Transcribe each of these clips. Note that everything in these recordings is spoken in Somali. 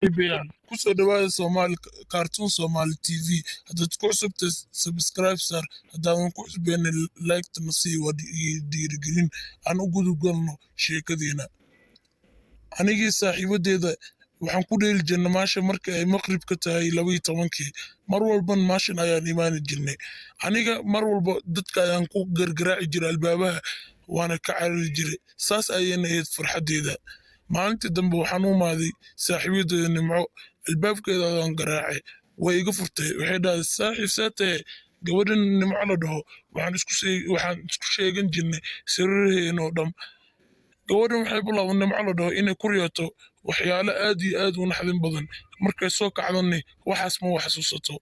Ibrahim, kusoo dhawaada Soomaali Cartoon Somali TV. Haddaad ku cusubtay subscribe sar, haddaadan ku cusbeen like na sii wadi iyo dhiirigelin aan u gudagalno sheekadeena. Anigii saaxiibadeeda waxaan ku dheeli jirnay maasha marka ay maqribka tahay 12 mar walban maashan ayaan imaani jirnay. Aniga mar walba dadka ayaan ku gargaraaci jiray albaabaha waana ka carari jiray. Saas ayayna ahayd farxadeeda. maalintii dambe waxaan u imaaday saaxiibadeeda Nimco, albaabkeeda ayaan garaacay. Way iga furtay, waxay dhahday saaxiib saatee gabadhan Nimco la dhaho waxaan isku sheegan jirnay sirraheena oo dhan. gabadhan waxay bilaabday Nimco la dhaho inay ku riyooto waxyaalo aad iyo aad u naxdin badan. Markay soo kacdanay waxaas ma wax xasuusato.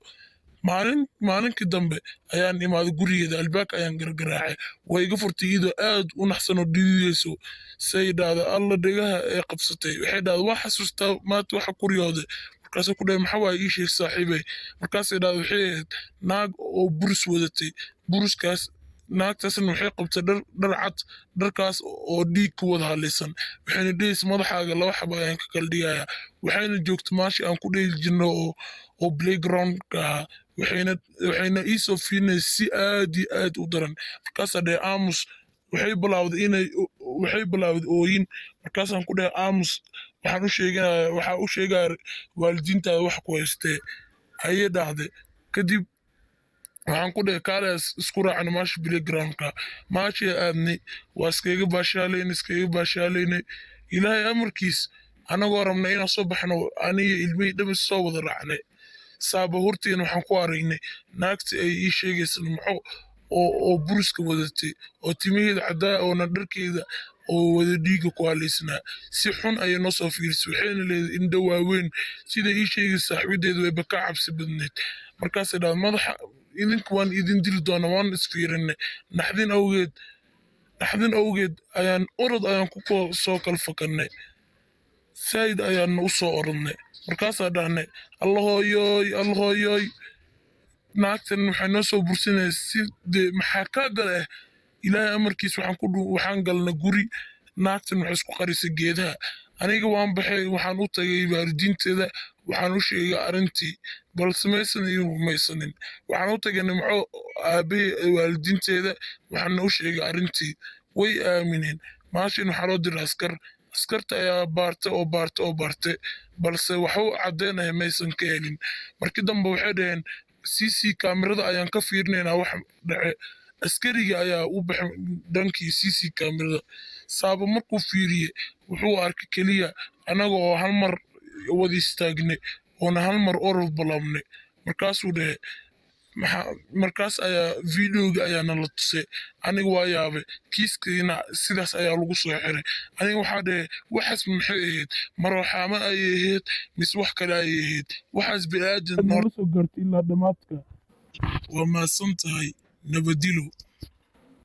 maalinkii dambe ayaan imaaday gurigeeda, albaabka ayaan gargaraacay. way iga furtay iyadoo aad u naxsan oo dhididayso. say dhahda alla dhegaha ee qabsatay, waxay dhahda waa xasuustaa maanta waxa ku riyooday. markaasay ku dhahay maxaa waaye ii sheeg saaxiibay. markaasay dhahda waxay ahayd naag oo burus wadatay. buruskaas naagtaasna waxay qabtay dhar cad, dharkaas oo dhiig ku wada halaysan. waxayna dhehaysa madaxaaga laba xaba ayaan ka kala dhigaya. waxayna joogta maashi aan ku dheeli jirno oo playgroundka ahaa. waxayna ii soo fiirinaysa si aad iyo aad u daran. markaasaa dhahay aamus. waxay bilaawday ooyin. markaasaan ku dhahay aamus, waxaa u sheegaya waalidiintaada wax ku haystee. ayay dhahday. kadib waxaan ku dhahay kaalaas isku raacna maasha playgroundka. maashii aadnay, waa iskaga baashaalaynay. ilaahay amarkiis anagoo rabnay inaan soo baxno aniga ilmihii dhamis soo wada raacnay. saaba horteena waxaan ku aragnay naagtii ay ii sheegaysa Nimco oo buruska wadatay, oo timaheeda caddaa oona dharkeeda oo wada dhiiga ku halaysnaa. si xun ayay noo soo fiirisay. waxayna leedahay indho waaweyn. sida ii sheegaysa saaxiibadeedu wayba ka cabsi badneed. markaasay dhahday madaxa idinka waan idin dili doonaa, waan isfiirinay. naxdin awgeed orod ayaan ku soo kala fakarnay. saa'id ayaanna u soo orodnay. markaasaa dhahnay allahooyoy naagtan waxay noo soo bursinaysa sidee maxaa kaa gala ah. ilaahay amarkiis waxaan galnay guri. naagtan waxay isku qarisay geedaha. aniga waan baxay, waxaan u tagay waalidiinteeda, waxaan u sheegay arrintii, balse maysan ii rumaysanin. waxaan u tagay Nimco aabbahay waalidiinteeda, waxaana u sheegay arrintii. way aamineen. maashin waxaa loo diray askarta ayaa baartay, balse waxu caddeynaya maysan ka helin. markii dambe waxay dhaheen cc kaamirada ayaan ka fiirinaynaa wax dhace. askariga ayaa u baxay dhankii cc kaamirada. saaba markuu fiiriye wuxuu arkay keliya anaga oo hal mar wada istaagnay oona hal mar orod balaabnay. markaasuu dhahe markaas ayaa videoga ayaana la tusay. aniga waa yaabay. kiiskiina sidaas ayaa lagu soo xiray. aniga waxaa dhahe waxaas maxay ahayd, marooxaamo ayay ahayd mise wax kale ayay ahayd. waxaas bini'aadan noola soo gaartay ilaa dhammaadka. waa mahadsan tahay. nabadilo.